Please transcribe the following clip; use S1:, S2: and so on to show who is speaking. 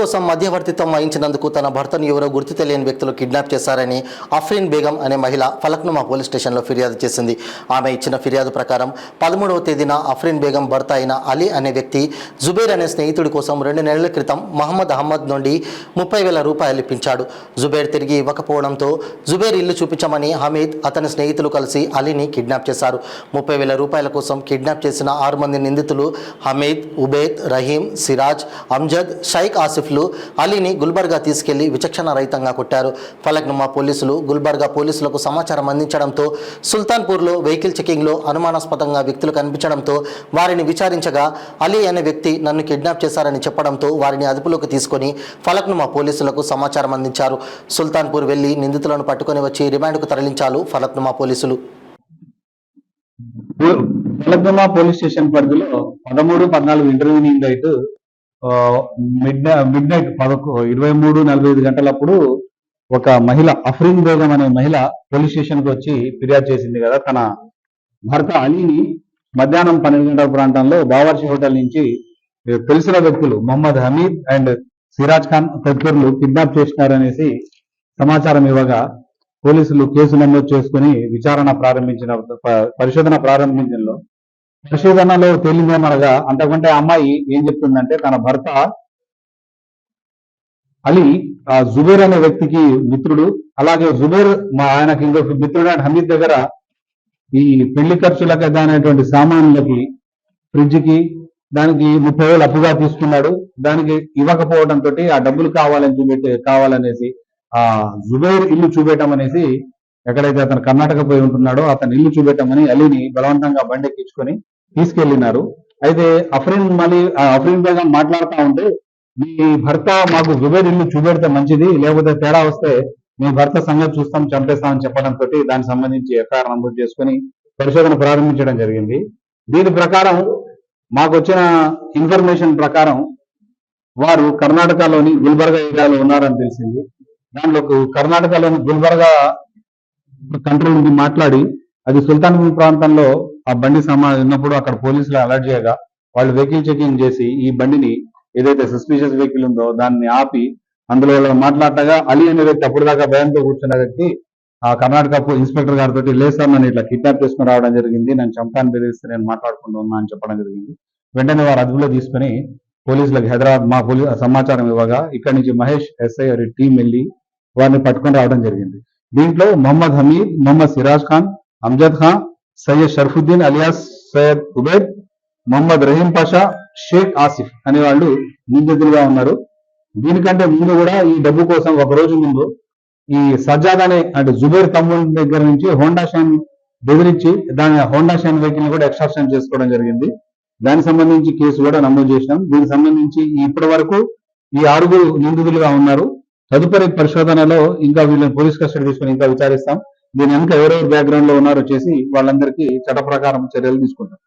S1: కోసం మధ్యవర్తిత్వం వహించినందుకు తన భర్తను ఎవరో గుర్తు తెలియని వ్యక్తులు కిడ్నాప్ చేశారని అఫ్రీన్ బేగం అనే మహిళ ఫలక్నుమా పోలీస్ స్టేషన్లో ఫిర్యాదు చేసింది. ఆమె ఇచ్చిన ఫిర్యాదు ప్రకారం 13వ తేదీన అఫ్రీన్ బేగం భర్త అయిన అలీ అనే వ్యక్తి జుబేర్ అనే స్నేహితుడి కోసం 2 నెలల క్రితం మహమ్మద్ అహ్మద్ నుండి 30,000 రూపాయలు ఇప్పించాడు. జుబేర్ తిరిగి ఇవ్వకపోవడంతో జుబేర్ ఇల్లు చూపించమని హమీద్ అతని స్నేహితులు కలిసి అలీని కిడ్నాప్ చేశారు. 30,000 రూపాయల కోసం కిడ్నాప్ చేసిన 6 మంది నిందితులు హమీద్, ఉబేద్, రహీం, సిరాజ్, అమ్జద్, షైక్ ఆసిఫ్లు అలీని గుల్బర్గా తీసుకెళ్లి విచక్షణ రహితంగా కొట్టారు. ఫలక్నుమా పోలీసులు గుల్బర్గా పోలీసులకు సమాచారం అందించడంతో సుల్తాన్పూర్లో వెహికల్ చెకింగ్లో అనుమానాస్పదంగా వ్యక్తులు కనిపించడంతో వారిని విచారించగా అలీ అనే వ్యక్తి నన్ను కిడ్నాప్ చేశారని చెప్పడంతో వారిని అదుపులోకి తీసుకొని ఫలక్నుమా పోలీసులకు సమాచారం అందించారు. సుల్తాన్పూర్ వెళ్లి నిందితులను పట్టుకొని వచ్చి రిమాండ్కు తరలించారు ఫలక్నుమా పోలీసులు.
S2: ఫలక్నుమా పోలీస్ స్టేషన్ పరిధిలో 13-14 ఇంటర్వ్యూనింగ్ నైట్ మిడ్ నైట్ 23:45 గంటలప్పుడు ఒక మహిళ అఫ్రీన్ బేగం అనే మహిళ పోలీస్ స్టేషన్ కు వచ్చి ఫిర్యాదు చేసింది కదా, తన భర్త అలీని మధ్యాహ్నం 12 గంటల ప్రాంతంలో బావర్చి హోటల్ నుంచి తెలిసిన వ్యక్తులు మొహమ్మద్ హమీద్ అండ్ సిరాజ్ ఖాన్ తదితరులు కిడ్నాప్ చేసినారనేసి సమాచారం ఇవ్వగా పోలీసులు కేసు నమోదు చేసుకుని పరిశోధనలో తేలిందేమనగా అంతకంటే అమ్మాయి ఏం చెప్తుందంటే తన భర్త అలీ జుబేర్ అనే వ్యక్తికి మిత్రుడు, అలాగే జుబేర్ ఆయనకి ఇంకొక మిత్రుడు హమీద్ దగ్గర ఈ పెళ్లి ఖర్చులకు దానేటువంటి సామాన్లకి ఫ్రిడ్జ్ కి దానికి 30,000 అప్పుగా తీసుకున్నాడు. దానికి ఇవ్వకపోవడంతో ఆ డబ్బులు కావాలనేసి ఆ జుబేర్ ఇల్లు చూపెట్టమనేసి ఎక్కడైతే అతను కర్ణాటక పోయి ఉంటున్నాడో అతను ఇల్లు చూపెట్టమని అలీని బలవంతంగా బండెక్కించుకొని తీసుకెళ్లినారు. అయితే అఫ్రీన్ బేగం మాట్లాడుతూ ఉంటే మీ భర్త మాకు జుబేర్ ఇల్లు చూపెడితే మంచిది, లేకపోతే తేడా వస్తే మీ భర్త సంగతి చూస్తాం, చంపేస్తామని చెప్పడంతో దానికి సంబంధించి ఎఫ్ఐఆర్ నమోదు చేసుకుని పరిశోధన ప్రారంభించడం జరిగింది. దీని ప్రకారం మాకు వచ్చిన ఇన్ఫర్మేషన్ ప్రకారం వారు కర్ణాటకలోని గుల్బర్గా ఏరియాలో ఉన్నారని తెలిసింది. దాంట్లో కర్ణాటకలోని గుల్బర్గా కంట్రోల్ నుంచి మాట్లాడి అది సుల్తాన్పూర్ ప్రాంతంలో ఆ బండి ఉన్నప్పుడు అక్కడ పోలీసులు అలర్ట్ చేయగా వాళ్ళు వెహికల్ చెకింగ్ చేసి ఈ బండిని ఏదైతే సస్పిషియస్ వెహికల్ ఉందో దాన్ని ఆపి అందులో మాట్లాడగా అలీ అనే వ్యక్తి అప్పటిదాకా భయంతో కూర్చున్న వ్యక్తి ఆ కర్ణాటక ఇన్స్పెక్టర్ గారితో లేదు సార్ నన్ను ఇట్లా కిడ్నాప్ చేసుకుని రావడం జరిగింది, నన్ను చంపాలని బెదిరిస్తే నేను మాట్లాడుకుంటూ ఉన్నా అని చెప్పడం జరిగింది. వెంటనే వారు అదుపులో తీసుకుని పోలీసులకు హైదరాబాద్ మా పోలీసు సమాచారం ఇవ్వగా ఇక్కడి నుంచి మహేష్ ఎస్ఐ టీం వెళ్ళి వారిని పట్టుకొని రావడం జరిగింది. దీంట్లో మొహమ్మద్ హమీద్, మొహమ్మద్ సిరాజ్ ఖాన్, అమ్జద్ ఖాన్, సయ్యద్ షర్ఫుద్దీన్ అలియాస్ సయ్యద్ ఉబేద్, మొహమ్మద్ రహీం పాషా, షేక్ ఆసిఫ్ అనే వాళ్ళు నిందితులుగా ఉన్నారు. దీనికంటే ముందు కూడా ఈ డబ్బు కోసం ఒక రోజు ముందు ఈ సజ్జాద్ అంటే జుబేర్ తమ్ముడి దగ్గర నుంచి హోండా షైన్ బెదిరించి దాని హోండా షైన్ వెహికల్ ని కూడా ఎక్స్ట్రాక్షన్ చేసుకోవడం జరిగింది. దానికి సంబంధించి కేసు కూడా నమోదు చేసినాం. దీనికి సంబంధించి ఇప్పటి వరకు ఈ 6 నిందితులుగా ఉన్నారు. తదుపరి పరిశోధనలో ఇంకా వీళ్ళని పోలీస్ కస్టడీ తీసుకుని ఇంకా విచారిస్తాం. దీని వెనుక ఎవరెవరు బ్యాక్గ్రౌండ్ లో ఉన్నారో చేసి వాళ్ళందరికీ చట్ట ప్రకారం చర్యలు తీసుకుంటాం.